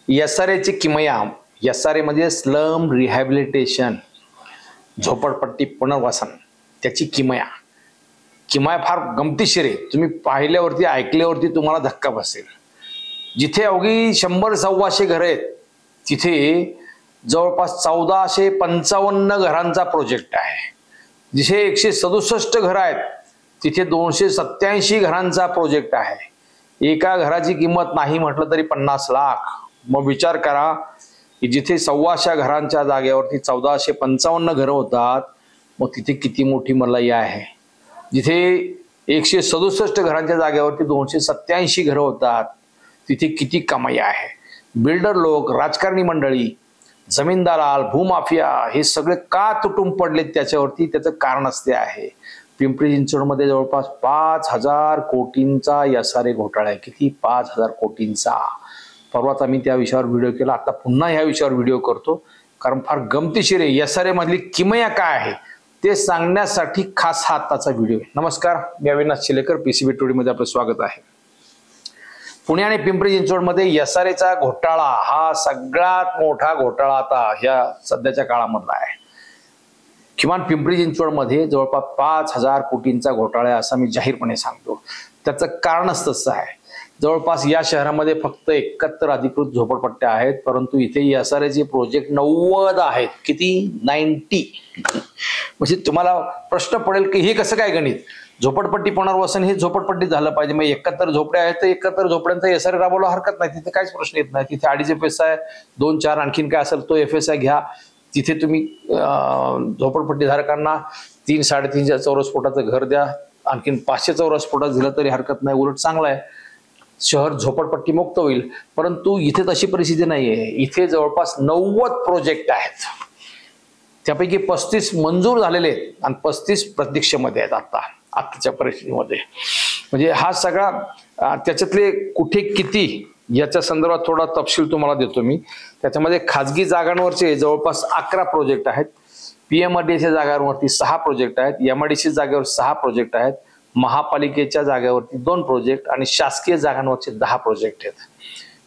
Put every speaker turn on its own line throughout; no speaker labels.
एसआरएची किमया, एसआरए म्हणजे slum rehabilitation, झोपडपट्टी पुनर्वसन, त्याची किमया फार गमतीशीर आहे. तुम्ही पाहिल्यावरती ऐकल्यावरती तुम्हाला धक्का बसेल. जिथे अवघी 100-125 घरं आहेत तिथे जवळपास 1455 घरांचा प्रोजेक्ट आहे. जिथे 167 घरं आहेत तिथे 287 घरांचा प्रोजेक्ट आहे. एका घराची किंमत नाही म्हटलं तरी 50 लाख. मग विचार करा की जिथे 125 घरांच्या जागेवरती 1455 घरं होतात, मग तिथे किती मोठी मलाई आहे. जिथे 167 घरांच्या जागेवरती 287 घरं होतात तिथे किती कमाई आहे. बिल्डर लोक, राजकारणी मंडळी, जमीन दलाल, भूमाफिया हे सगळे का तुटून पडलेत त्याच्यावरती त्याचं कारण असते आहे. पिंपरी चिंचवडमध्ये जवळपास 5,000 कोटींचा एसआरए घोटाळा आहे. किती? 5,000 कोटींचा. परवाच आम्ही त्या विषयावर व्हिडिओ केला, आता पुन्हा ह्या विषयावर व्हिडिओ करतो कारण फार गमतीशीर आहे. एसआरए मधली किमया काय आहे ते सांगण्यासाठी खास हा आत्ताचा व्हिडिओ आहे. नमस्कार, मी अविनाश चिलेकर, पीसीबी टुडे मध्ये आपलं स्वागत आहे. पुणे आणि पिंपरी चिंचवडमध्ये एसआरएचा घोटाळा हा सगळ्यात मोठा घोटाळा आता ह्या सध्याच्या काळामधला आहे. किमान पिंपरी चिंचवडमध्ये जवळपास 5,000 कोटींचा घोटाळा आहे असं मी जाहीरपणे सांगतो. त्याचं कारणच तसं आहे. जवळपास या शहरामध्ये फक्त 71 अधिकृत झोपडपट्ट्या आहेत, परंतु इथे एसआरएचे प्रोजेक्ट 90 आहेत. किती? 90. म्हणजे तुम्हाला प्रश्न पडेल की हे कसं काय गणित? झोपडपट्टी पुनर्वसन हे झोपडपट्टी झालं पाहिजे. मग 71 झोपड्या आहेत तर 71 झोपड्यांचा एसआरए राबवला हरकत नाही. तिथे काहीच प्रश्न येत नाही. तिथे 2.5 FSI, 2-4 आणखीन काय असेल तो FSI घ्या. तिथे तुम्ही झोपडपट्टी धारकांना 3-3.5 चौरस फुटाचं घर द्या. आणखीन 500 चौरस फुटाचं दिलं तरी हरकत नाही, उलट चांगलं आहे. शहर झोपडपट्टी मुक्त होईल. परंतु इथे तशी परिस्थिती नाहीये. इथे जवळपास 90 प्रोजेक्ट आहेत. त्यापैकी 35 मंजूर झालेले आहेत आणि 35 प्रतीक्षेमध्ये आहेत आताच्या परिस्थितीमध्ये. म्हणजे हा सगळा त्याच्यातले कुठे किती याच्या संदर्भात थोडा तपशील तुम्हाला देतो मी. त्याच्यामध्ये खाजगी जागांवरचे जवळपास 11 प्रोजेक्ट आहेत. PMRDA जागांवरती 6 प्रोजेक्ट आहेत. MIDC जागेवर 6 प्रोजेक्ट आहेत. महापालिकेच्या जागेवरती 2 प्रोजेक्ट आणि शासकीय जागांवरचे 10 प्रोजेक्ट आहेत.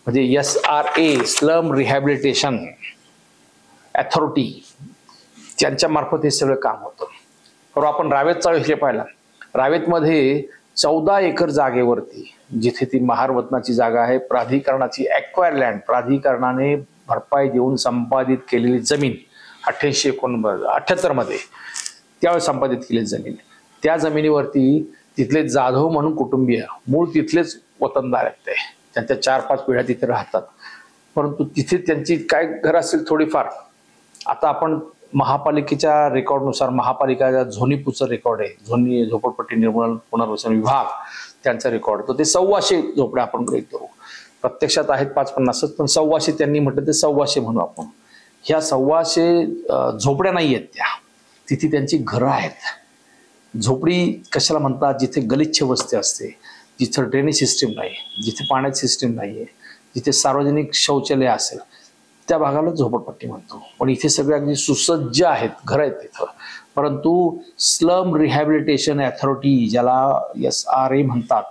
म्हणजे SRA स्लम रिहॅबिलिटेशन अथॉरिटी त्यांच्या मार्फत हे सगळं काम होतं. बरोबर. आपण रावेतचा विषय पाहिला. रावेतमध्ये 14 एकर जागेवरती जिथे ती महारवतनाची जागा आहे, प्राधिकरणाची ॲक्वायर लँड, प्राधिकरणाने भरपाई देऊन संपादित केलेली जमीन 1878 मध्ये त्यावेळेस संपादित केलेली जमीन. त्या जमिनीवरती तिथले जाधव म्हणून कुटुंबीय, मूळ तिथलेच वतनदार आहेत. ते त्यांच्या 4-5 पिढ्या तिथे राहतात. परंतु तिथे त्यांची काय घर असेल थोडीफार. आता आपण महापालिकेच्या रेकॉर्डनुसार, महापालिकेचा झोनीपूरचा रेकॉर्ड आहे, झोनी झोपडपट्टी निर्मूलन पुनर्वसन विभाग त्यांचा रेकॉर्ड, तर ते 1,400 झोपड्या आपण गृहीत धरू. प्रत्यक्षात आहेत 550, पण 1,400 त्यांनी म्हटलं ते 1,400 म्हणू आपण. ह्या 1,400 झोपड्या नाही आहेत त्या, तिथे त्यांची घरं आहेत. झोपडी कशाला म्हणतात? जिथे गलिच्छ वस्ती असते, जिथं ड्रेनेज सिस्टीम नाही, जिथे पाण्याची सिस्टीम नाही आहे, जिथे सार्वजनिक शौचालय असेल त्या भागाला झोपडपट्टी म्हणतो. पण इथे सगळे अगदी सुसज्ज आहेत, घरं आहेत तिथं. परंतु स्लम रिहॅबिलिटेशन अथॉरिटी, ज्याला SRA म्हणतात,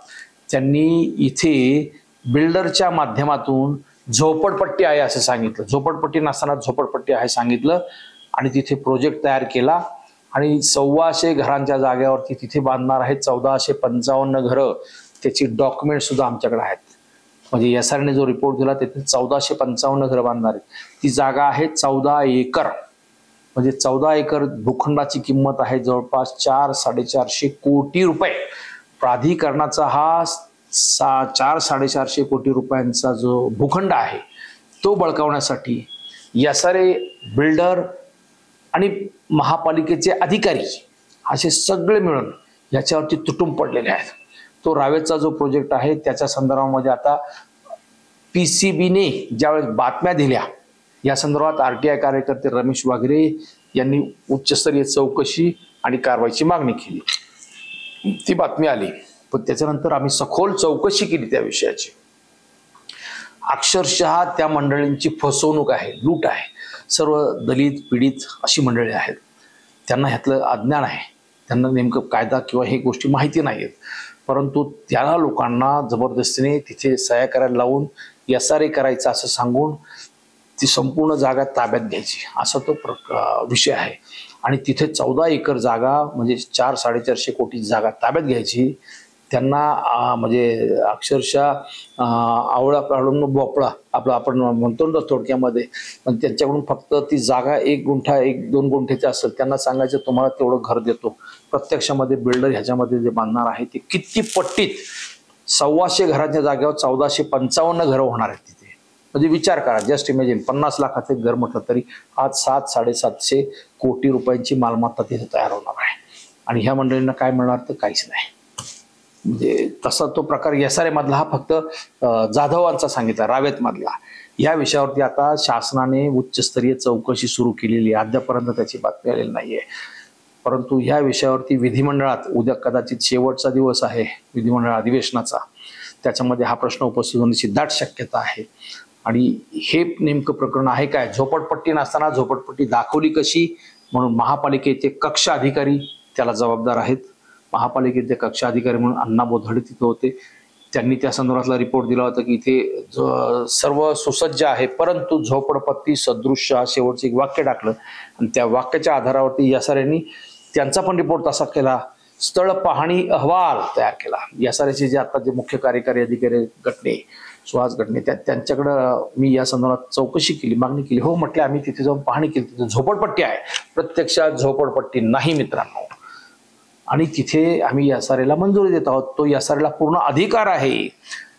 त्यांनी इथे बिल्डरच्या माध्यमातून झोपडपट्टी आहे असं सांगितलं. झोपडपट्टी नसताना झोपडपट्टी आहे सांगितलं आणि तिथे प्रोजेक्ट तयार केला आणि 1,400 घरांच्या जागेवरती तिथे बांधणार आहेत 1455 घरं. त्याची डॉक्युमेंट सुद्धा आमच्याकडे आहेत. म्हणजे SRAने जो रिपोर्ट दिला त्यातील 1455 घरं बांधणार आहेत. ती जागा आहे 14 एकर. म्हणजे 14 एकर भूखंडाची किंमत आहे जवळपास 400-450 कोटी रुपये. प्राधिकरणाचा हा 400-450 कोटी रुपयांचा जो भूखंड आहे तो बळकावण्यासाठी SRA, बिल्डर आणि महापालिकेचे अधिकारी असे सगळे मिळून याच्यावरती तुटून पडलेले आहेत. तो रावेतचा जो प्रोजेक्ट आहे त्याच्या संदर्भामध्ये आता PCBने ज्यावेळेस बातम्या दिल्या या संदर्भात RTI कार्यकर्ते रमेश वाघरे यांनी उच्चस्तरीय चौकशी आणि कारवाईची मागणी केली. ती बातमी आली, पण त्याच्यानंतर आम्ही सखोल चौकशी केली त्या विषयाची. अक्षरशः त्या मंडळींची फसवणूक आहे, लूट आहे. सर्व दलित पीडित अशी मंडळी आहेत. त्यांना ह्यातलं अज्ञान आहे, त्यांना नेमकं कायदा किंवा हे गोष्टी माहिती नाहीत. परंतु त्या लोकांना जबरदस्तीने तिथे सह्या करायला लावून SRA करायचा असं सांगून ती संपूर्ण जागा ताब्यात घ्यायची असा तो विषय आहे. आणि तिथे 14 एकर जागा म्हणजे 400-450 कोटी जागा ताब्यात घ्यायची. त्यांना म्हणजे अक्षरशः आवळा काढून भोपळा आपला आपण म्हणतो ना थोडक्यामध्ये, पण त्यांच्याकडून फक्त ती जागा 1 गुंठा 1-2 गुंठेची असेल, त्यांना सांगायचं तुम्हाला तेवढं घर देतो. प्रत्यक्षामध्ये बिल्डर ह्याच्यामध्ये जे बांधणार आहे ते किती पट्टीत 1,200 घराच्या जागेवर 1455 घरं होणार आहेत तिथे. म्हणजे विचार करा, जस्ट इमॅजिन 50 लाखाचे घर म्हटलं तरी आज 700-750 कोटी रुपयांची मालमत्ता तिथे तयार होणार आहे. आणि ह्या मंडळींना काय मिळणार तर काहीच नाही. म्हणजे तसा तो प्रकार SRA मधला हा फक्त जाधवांचा सांगितला, रावेत मधला. या विषयावरती आता शासनाने उच्चस्तरीय चौकशी सुरू केलेली आहे. अद्यापर्यंत त्याची बातमी आलेली नाहीये. परंतु ह्या विषयावरती विधिमंडळात उद्या कदाचित शेवटचा दिवस आहे विधिमंडळ अधिवेशनाचा, त्याच्यामध्ये हा प्रश्न उपस्थित होण्याची दाट शक्यता आहे. आणि हे नेमकं प्रकरण आहे काय, झोपडपट्टी नसताना झोपडपट्टी दाखवली कशी, म्हणून महापालिकेचे कक्ष अधिकारी त्याला जबाबदार आहेत. महापालिकेचे कक्ष अधिकारी म्हणून अण्णा बोधाडे तिथे होते. त्यांनी त्या संदर्भातला रिपोर्ट दिला होता की इथे सर्व सुसज्ज आहे परंतु झोपडपट्टी सदृश्य, शेवटचं एक वाक्य टाकलं आणि त्या वाक्याच्या आधारावरती SRAनी त्यांचा पण रिपोर्ट तसा केला, स्थळ पाहणी अहवाल तयार केला. SRAचे जे आता जे मुख्य कार्यकारी अधिकारी गटणे, सुहास गटणे, त्यांच्याकडं मी या संदर्भात चौकशी केली, मागणी केली. हो म्हटले, आम्ही तिथे जाऊन पाहणी केली, तिथे झोपडपट्टी आहे. प्रत्यक्षात झोपडपट्टी नाही मित्रांनो. आणि तिथे आम्ही SRAला मंजुरी देत आहोत, तो SRAला पूर्ण अधिकार आहे.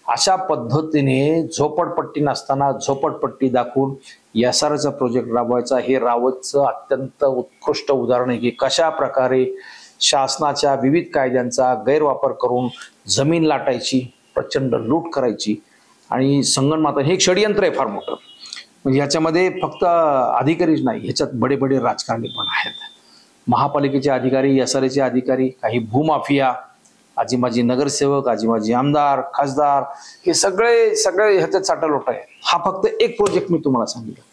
अशा पद्धतीने झोपडपट्टी नसताना झोपडपट्टी दाखवून SRAचा प्रोजेक्ट राबवायचा, हे रावतचं अत्यंत उत्कृष्ट उदाहरण आहे की कशा प्रकारे शासनाच्या विविध कायद्यांचा गैरवापर करून जमीन लाटायची, प्रचंड लूट करायची. आणि संगणमाता हे एक षडयंत्र आहे फार मोठं. म्हणजे ह्याच्यामध्ये फक्त अधिकारीच नाही, ह्याच्यात बडे बडे राजकारणी पण आहेत. महापालिकेचे अधिकारी, SRAचे अधिकारी, काही भूमाफिया, आजी माजी नगरसेवक, आजी माजी आमदार, खासदार, हे सगळे ह्याच्यात साठालोट आहे. हा फक्त एक प्रोजेक्ट मी तुम्हाला सांगितलं.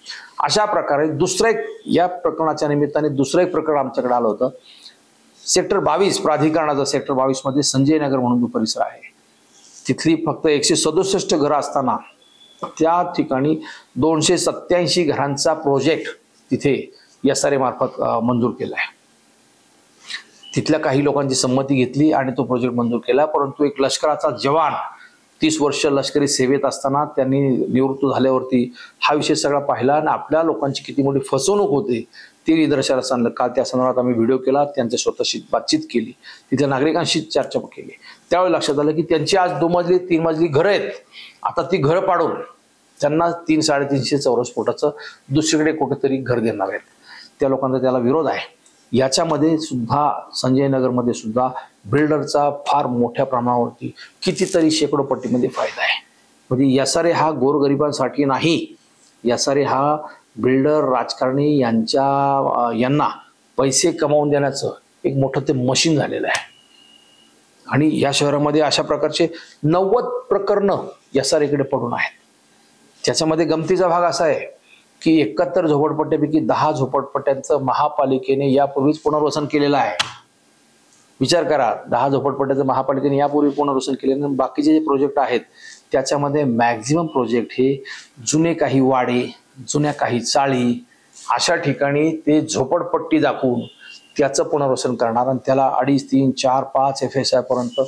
अशा प्रकारे दुसरं एक, या प्रकरणाच्या निमित्ताने दुसरं एक प्रकरण आमच्याकडे आलं होतं. सेक्टर 22 प्राधिकरणाचं, सेक्टर 22 मध्ये संजय नगर म्हणून जो परिसर आहे, तिथली फक्त 167 घरं असताना त्या ठिकाणी 287 घरांचा प्रोजेक्ट तिथे SRA मार्फत मंजूर केला आहे. तिथल्या काही लोकांची संमती घेतली आणि तो प्रोजेक्ट मंजूर केला. परंतु एक लष्कराचा जवान 30 वर्ष लष्करी सेवेत असताना त्यांनी निवृत्त झाल्यावरती हा विषय सगळा पाहिला आणि आपल्या लोकांची किती मोठी फसवणूक होते ते निदर्शनास आणलं. काल त्या संदर्भात आम्ही व्हिडिओ केला, त्यांच्या स्वतःशी बातचीत केली, तिथल्या नागरिकांशी चर्चा केली. त्यावेळी लक्षात आलं की त्यांची आज 2 मजली 3 मजली घरं आहेत. आता ती घरं पाडून त्यांना 300-350 चौरस फुटाचं दुसरीकडे कुठेतरी घर देणार आहेत. त्या लोकांचा त्याला विरोध आहे. याच्यामध्ये सुद्धा संजय नगरमध्ये सुद्धा बिल्डरचा फार मोठ्या प्रमाणावरती कितीतरी शेकडो पट्टीमध्ये फायदा आहे. म्हणजे SRA हा गोरगरिबांसाठी नाही, SRA हा बिल्डर, राजकारणी यांना पैसे कमावून देण्याचं एक मोठं ते मशीन झालेलं आहे. आणि या शहरामध्ये अशा प्रकारचे 90 प्रकरणं SRAकडे पडून आहेत. त्याच्यामध्ये गमतीचा भाग असा आहे की 71 झोपडपट्ट्यापैकी 10 झोपडपट्ट्यांचं महापालिकेने यापूर्वीच पुनर्वसन केलेलं आहे. विचार करा, 10 झोपडपट्ट्याचं महापालिकेने यापूर्वी पुनर्वसन केलेलं. बाकीचे जे प्रोजेक्ट आहेत त्याच्यामध्ये मॅक्झिमम प्रोजेक्ट हे जुने काही वाडे, जुन्या काही चाळी, अशा ठिकाणी ते झोपडपट्टी दाखवून त्याचं पुनर्वसन करणार आणि त्याला 2.5, 3, 4, 5 FSI पर्यंत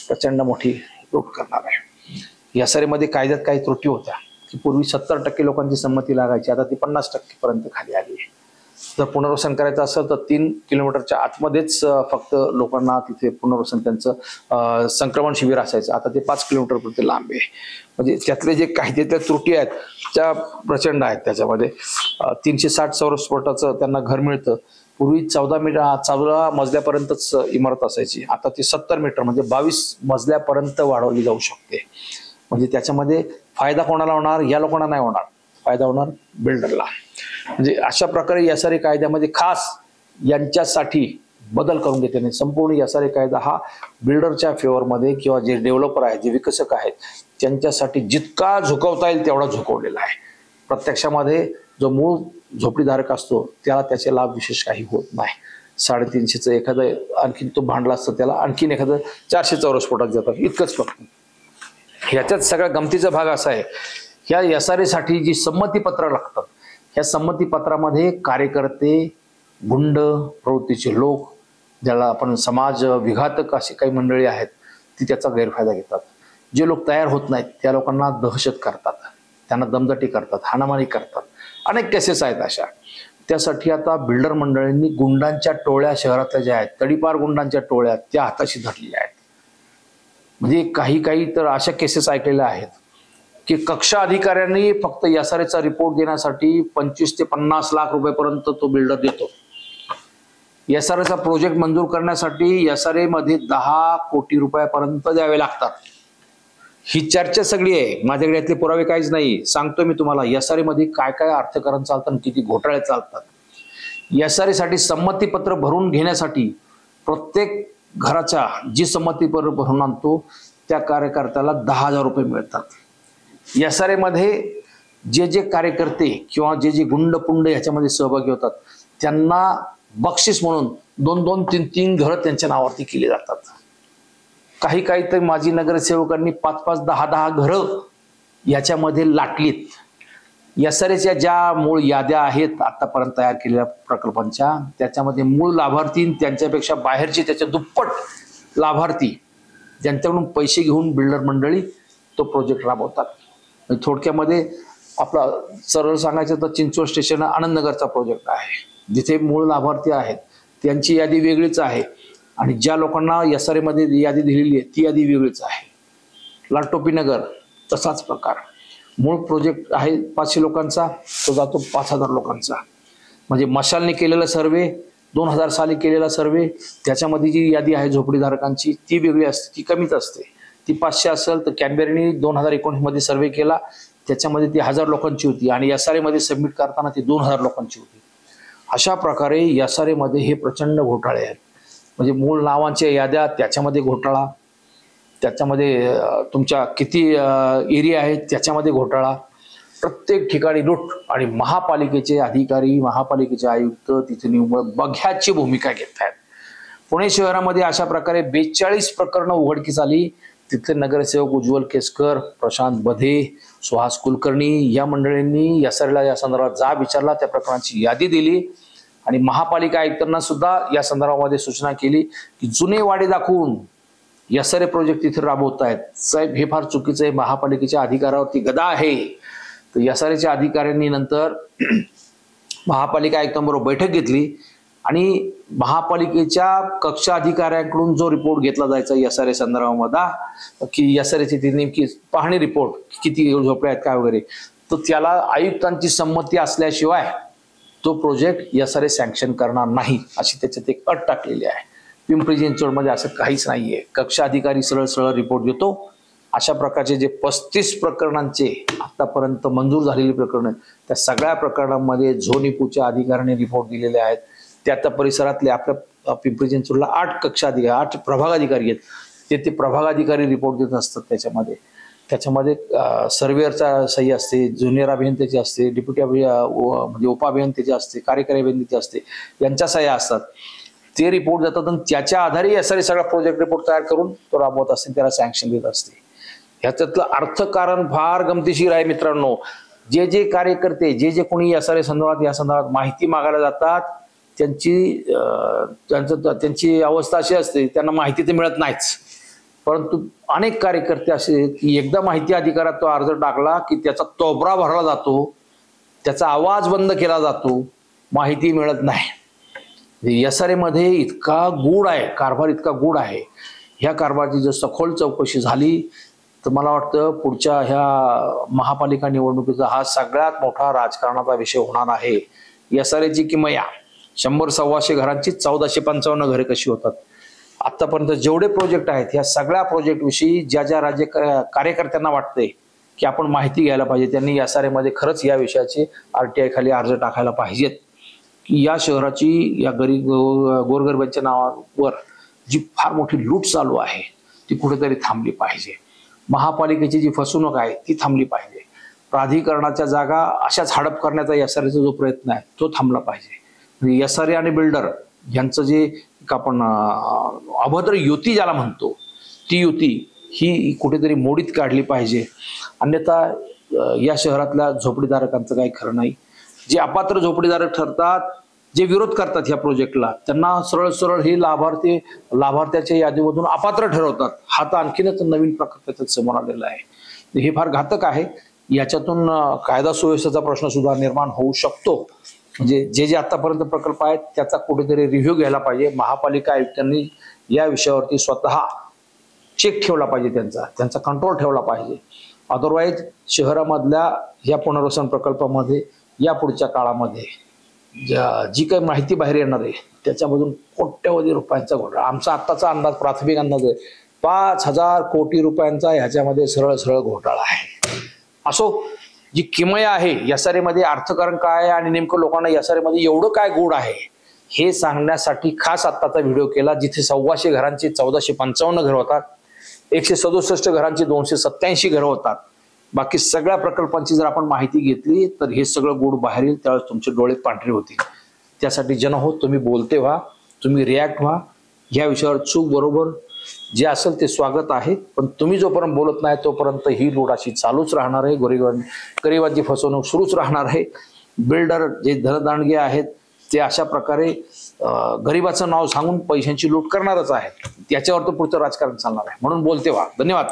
प्रचंड मोठी लूट करणार आहे. SRA मध्ये कायद्यात काही त्रुटी होत्या की पूर्वी 70% लोकांची संमती लागायची, आता ती 50% पर्यंत खाली आली आहे. जर पुनर्वसन करायचं असेल तर 3 किलोमीटरच्या आतमध्येच फक्त लोकांना तिथे पुनर्वसन त्यांचं संक्रमण शिबिर असायचं, आता ते 5 किलोमीटरपर्यंत लांब आहे. म्हणजे त्यातले जे काही त्यातल्या त्रुटी आहेत त्या प्रचंड आहेत. त्याच्यामध्ये 360 चौरस फुटाचं त्यांना घर मिळतं. पूर्वी 14 मजल्यापर्यंतच इमारत असायची, आता ती 70 मीटर म्हणजे 22 मजल्यापर्यंत वाढवली जाऊ शकते. म्हणजे त्याच्यामध्ये फायदा कोणाला होणार, या लोकांना नाही होणार, फायदा होणार बिल्डरला. म्हणजे अशा प्रकारे SRA कायद्यामध्ये खास यांच्यासाठी बदल करून घेतल्याने संपूर्ण SRA कायदा हा बिल्डरच्या फेवरमध्ये किंवा जे डेव्हलपर आहेत, जे विकसक आहेत, त्यांच्यासाठी जितका झुकवता येईल तेवढा झुकवलेला आहे. प्रत्यक्षामध्ये जो मूळ झोपडीधारक असतो त्याला त्याचे लाभ विशेष काही होत नाही. 350चं एखादं आणखीन तो भांडला असतं त्याला आणखीन एखादं 400 चौरस फुटात जातात, इतकंच फक्त. ह्याच्यात सगळा गमतीचा भाग असा आहे ह्या SRA साठी जी संमतीपत्र लागतात, ह्या संमतीपत्रामध्ये कार्यकर्ते, गुंड प्रवृत्तीचे लोक, ज्याला आपण समाज विघातक अशी काही मंडळी आहेत, ती त्याचा गैरफायदा घेतात. जे लोक तयार होत नाहीत त्या लोकांना दहशत करतात, त्यांना दमदाटी करतात, हाणामारी करतात. अनेक केसेस आहेत अशा. त्यासाठी आता बिल्डर मंडळींनी गुंडांच्या टोळ्या शहरातल्या ज्या आहेत, तडीपार गुंडांच्या टोळ्या, त्या हाताशी धरलेल्या आहेत. म्हणजे काही तर अशा केसेस ऐकलेल्या आहेत की कक्षा अधिकाऱ्यांनी फक्त SRAचा रिपोर्ट देण्यासाठी 25 ते 50 लाख रुपयापर्यंत तो बिल्डर देतो. SRAचा प्रोजेक्ट मंजूर करण्यासाठी SRA मध्ये 10 कोटी रुपयापर्यंत द्यावे लागतात. ही चर्चा सगळी आहे. माझ्याकडे यातले पुरावे काहीच नाही. सांगतो मी तुम्हाला SRA मध्ये काय काय अर्थकारण चालतं, किती घोटाळे चालतात. SRA साठी संमतीपत्र भरून घेण्यासाठी प्रत्येक घराच्या जी संमतीपत्र भरून आणतो त्या कार्यकर्त्याला 10,000 रुपये मिळतात. SRA मध्ये जे कार्यकर्ते किंवा जे गुंड पुंड ह्याच्यामध्ये सहभागी होतात त्यांना बक्षीस म्हणून 2-2, 3-3 घरं त्यांच्या नावावरती केली जातात. काही तर माजी नगरसेवकांनी 5-5, 10-10 घरं याच्यामध्ये लाटलीत. SRAच्या ज्या मूळ याद्या आहेत आतापर्यंत तयार केलेल्या प्रकल्पांच्या, त्याच्यामध्ये मूळ लाभार्थी त्यांच्यापेक्षा बाहेरचे त्याच्या दुप्पट लाभार्थी ज्यांच्याकडून पैसे घेऊन बिल्डर मंडळी तो प्रोजेक्ट राबवतात. थोडक्यामध्ये आपला सरळ सांगायचं तर चिंचवड स्टेशन आनंदनगरचा प्रोजेक्ट आहे, जिथे मूळ लाभार्थी आहेत त्यांची यादी वेगळीच आहे आणि ज्या लोकांना SRA मध्ये यादी दिलेली आहे ती यादी वेगळीच आहे. लालटोपी नगर तसाच प्रकार. मूळ प्रोजेक्ट आहे 500 लोकांचा, तो जातो 5,000 लोकांचा. म्हणजे मशालने केलेला सर्वे, 2000 साली केलेला सर्वे, त्याच्यामध्ये जी यादी आहे झोपडीधारकांची ती वेगळी असते, ती कमीच असते. ती 500 असेल तर कॅनबेरीने 2019 मध्ये सर्वे केला, त्याच्यामध्ये ती 1000 लोकांची होती आणि SRA मध्ये सबमिट करताना ती 2000 लोकांची होती. अशा प्रकारे SRA मध्ये हे प्रचंड घोटाळे आहेत. म्हणजे मूळ नावांच्या याद्या त्याच्यामध्ये घोटाळा, त्याच्यामध्ये तुमच्या किती एरिया आहेत त्याच्यामध्ये घोटाळा, प्रत्येक ठिकाणी लूट. आणि महापालिकेचे अधिकारी, महापालिकेचे आयुक्त तिथे बघ्याची भूमिका घेत आहेत. पुणे शहरामध्ये अशा प्रकारे 42 प्रकरणं उघडकीस आली. तिथले नगरसेवक उज्ज्वल केसकर, प्रशांत बधे, सुहास कुलकर्णी या मंडळींनी SRAला या संदर्भात जाब विचारला, त्या प्रकरणांची यादी दिली आणि महापालिका आयुक्तांना सुद्धा या संदर्भामध्ये सूचना केली की जुने वाडे दाखवून SRA प्रोजेक्ट तिथे राबवत आहेत. साहेब हे फार चुकीचं आहे. महापालिकेच्या अधिकारावरती गदा आहे. तर SRAच्या अधिकाऱ्यांनी नंतर महापालिका आयुक्तांबरोबर बैठक घेतली आणि महापालिकेच्या कक्षा अधिकाऱ्यांकडून जो रिपोर्ट घेतला जायचा SRA संदर्भामध्ये की SRAची ती नेमकी पाहणी रिपोर्ट किती झोपड्या आहेत काय वगैरे, तर त्याला आयुक्तांची संमती असल्याशिवाय तो प्रोजेक्ट SRA सँक्शन करणार नाही अशी त्याच्यात एक अट टाकलेली आहे. पिंपरी चिंचवडमध्ये असं काहीच नाहीये. कक्षा अधिकारी सरळ रिपोर्ट देतो. अशा प्रकारचे जे 35 प्रकरणांचे आतापर्यंत मंजूर झालेली प्रकरणं, त्या सगळ्या प्रकरणांमध्ये झोनिपूच्या अधिकाऱ्यांनी रिपोर्ट दिलेले आहेत. त्या परिसरातले आपल्या पिंपरी चिंचवडला 8 कक्षा अधिकारी, 8 प्रभाग अधिकारी आहेत, ते प्रभाग अधिकारी रिपोर्ट देत असतात. त्याच्यामध्ये सर्वेअरचा सही असते, ज्युनियर अभियंत्याची असते, डेप्युटी म्हणजे उपअभियंत्याची असते, कार्यकारी अभियंत्याची असते, यांच्या सह्या असतात. ते रिपोर्ट देतात आणि त्याच्या आधारे SRA सगळा प्रोजेक्ट रिपोर्ट तयार करून तो राबवत असते, त्याला सँक्शन देत असते. ह्याच्यातलं अर्थकारण फार गमतीशीर आहे मित्रांनो. जे कार्यकर्ते जे कोणी SRA संदर्भात या संदर्भात माहिती मागायला जातात त्यांची अवस्था अशी असते, त्यांना माहिती तर मिळत नाहीच. परंतु अनेक कार्यकर्ते असे की एकदा माहिती अधिकारात तो अर्ज टाकला की त्याचा तोबरा भरला जातो, त्याचा आवाज बंद केला जातो, माहिती मिळत नाही. SRA मध्ये इतका गूढ आहे, कारभार इतका गूढ आहे. ह्या कारभाराची जर सखोल चौकशी झाली तर मला वाटतं पुढच्या ह्या महापालिका निवडणुकीचा हा सगळ्यात मोठा राजकारणाचा विषय होणार आहे. SRAची किमया 100-125 घरांची 1455 घरे कशी होतात. आतापर्यंत जेवढे प्रोजेक्ट आहेत ह्या सगळ्या प्रोजेक्ट विषयी ज्या राज्य कार्यकर्त्यांना वाटते की आपण माहिती घ्यायला पाहिजे, त्यांनी SRA मध्ये खरंच या विषयाचे RTI खाली अर्ज टाकायला पाहिजेत की या शहराची या गोरगरिबांच्या नावावर जी फार मोठी लूट चालू आहे ती कुठेतरी थांबली पाहिजे. महापालिकेची जी फसवणूक आहे ती थांबली पाहिजे. प्राधिकरणाच्या जागा अशाच हडप करण्याचा SRAचा जो प्रयत्न आहे तो थांबला पाहिजे. SRA आणि बिल्डर यांचं जे आपण अभद्र युती ज्याला म्हणतो ती युती ही कुठेतरी मोडीत काढली पाहिजे. अन्यथा या शहरातल्या झोपडीधारकांचं काही खरं नाही. जे अपात्र झोपडीधारक ठरतात, जे विरोध करतात ह्या प्रोजेक्टला, त्यांना सरळ सरळ ही लाभार्थ्याच्या यादीमधून अपात्र ठरवतात. हा तर आणखीनच नवीन प्रकार त्याच्यात समोर आलेला आहे. हे फार घातक आहे. याच्यातून कायदा सुव्यवस्थेचा प्रश्न सुद्धा निर्माण होऊ शकतो. म्हणजे जे आतापर्यंत प्रकल्प आहेत त्याचा कुठेतरी रिव्ह्यू घ्यायला पाहिजे. महापालिका आयुक्तांनी या विषयावरती स्वतः चेक ठेवला पाहिजे, त्यांचा कंट्रोल ठेवला पाहिजे. अदरवाईज शहरामधल्या या पुनर्वसन प्रकल्पामध्ये या पुढच्या काळामध्ये जी काही माहिती बाहेर येणार आहे त्याच्यामधून कोट्यवधी रुपयांचा घोटाळा, आमचा आत्ताचा अंदाज, प्राथमिक अंदाज आहे 5,000 कोटी रुपयांचा ह्याच्यामध्ये सरळ सरळ घोटाळा आहे. असो, जी किमया आहे यसारेमध्ये अर्थकारण काय आहे आणि नेमकं लोकांना यसारेमध्ये एवढं काय गोड आहे हे सांगण्यासाठी खास आत्ताचा व्हिडिओ केला. जिथे 1,400 घरांची 1,455 घरं होतात, 167 घरांची 287 घरं होतात. बाकी सगळ्या प्रकल्पांची जर आपण माहिती घेतली तर हे सगळं गोड बाहेर येईल. त्यावेळेस तुमचे डोळे पांढरे होतील. त्यासाठी जन हो, तुम्ही बोलते व्हा, तुम्ही रिॲक्ट व्हा. या विषयावर चूक बरोबर जे असेल ते स्वागत आहे, पण तुम्ही जोपर्यंत बोलत नाही तोपर्यंत ही लूट अशी चालूच राहणार आहे. गरिबांची फसवणूक सुरूच राहणार आहे. बिल्डर जे धनदांडगे आहेत ते अशा प्रकारे गरिबाचं नाव सांगून पैशांची लूट करणारच आहेत. त्याच्यावर तर पुढचं राजकारण चालणार आहे. म्हणून बोलते व्हा. धन्यवाद.